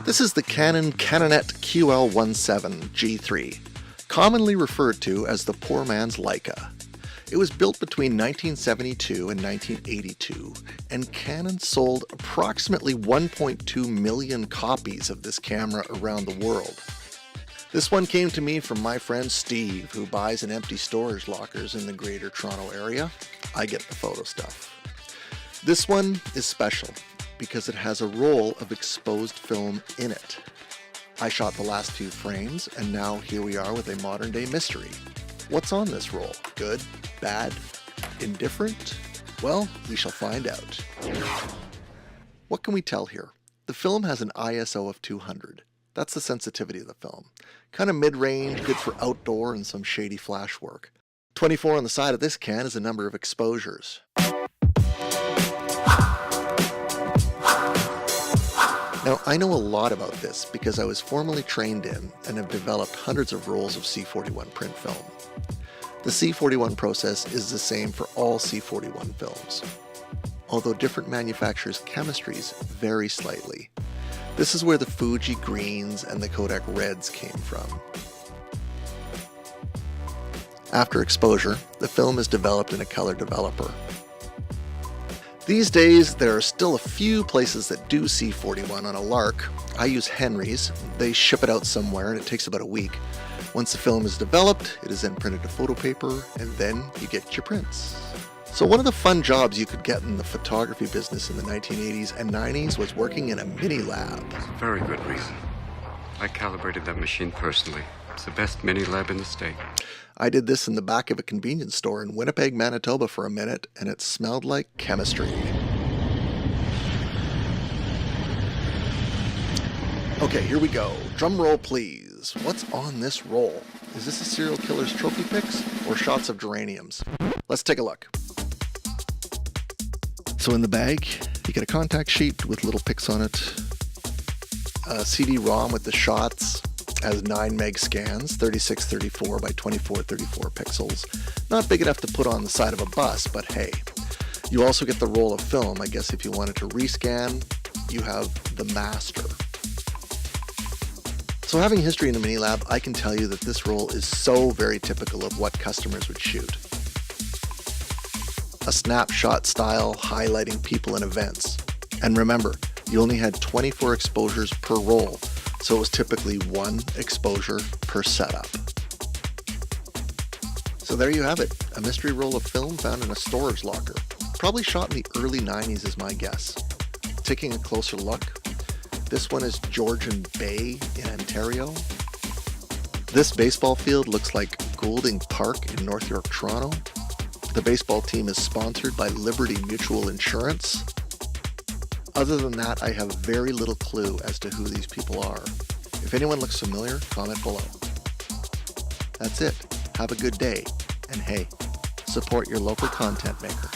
This is the Canon Canonet QL17 G3, commonly referred to as the poor man's Leica. It was built between 1972 and 1982, and Canon sold approximately 1.2 million copies of this camera around the world. This one came to me from my friend Steve, who buys and empty storage lockers in the Greater Toronto area. I get the photo stuff. This one is special because it has a roll of exposed film in it. I shot the last few frames, and now here we are with a modern day mystery. What's on this roll? Good? Bad? Indifferent? Well, we shall find out. What can we tell here? The film has an ISO of 200. That's the sensitivity of the film. Kind of mid-range, good for outdoor and some shady flash work. 24 on the side of this can is the number of exposures. Now, I know a lot about this because I was formerly trained in and have developed hundreds of rolls of C41 print film. The C41 process is the same for all C41 films, although different manufacturers' chemistries vary slightly. This is where the Fuji greens and the Kodak reds came from. After exposure, the film is developed in a color developer. These days, there are still a few places that do C41 on a lark. I use Henry's. They ship it out somewhere and it takes about a week. Once the film is developed, it is then printed to photo paper, and then you get your prints. So one of the fun jobs you could get in the photography business in the 1980s and 90s was working in a mini lab. It's a very good reason. I calibrated that machine personally. It's the best mini lab in the state. I did this in the back of a convenience store in Winnipeg, Manitoba for a minute, and it smelled like chemistry. Okay, here we go. Drum roll, please. What's on this roll? Is this a serial killer's trophy pics or shots of geraniums? Let's take a look. So in the bag, you get a contact sheet with little pics on it, a CD-ROM with the shots, has 9 meg scans, 3634 by 2434 pixels. Not big enough to put on the side of a bus, but hey. You also get the roll of film. I guess if you wanted to rescan, you have the master. So having history in the mini lab, I can tell you that this roll is so very typical of what customers would shoot. A snapshot style highlighting people and events. And remember, you only had 24 exposures per roll, so it was typically 1 exposure per setup. So there you have it, a mystery roll of film found in a storage locker. Probably shot in the early 90s is my guess. Taking a closer look, this one is Georgian Bay in Ontario. This baseball field looks like Goulding Park in North York, Toronto. The baseball team is sponsored by Liberty Mutual Insurance. Other than that, I have very little clue as to who these people are. If anyone looks familiar, comment below. That's it. Have a good day. And hey, support your local content maker.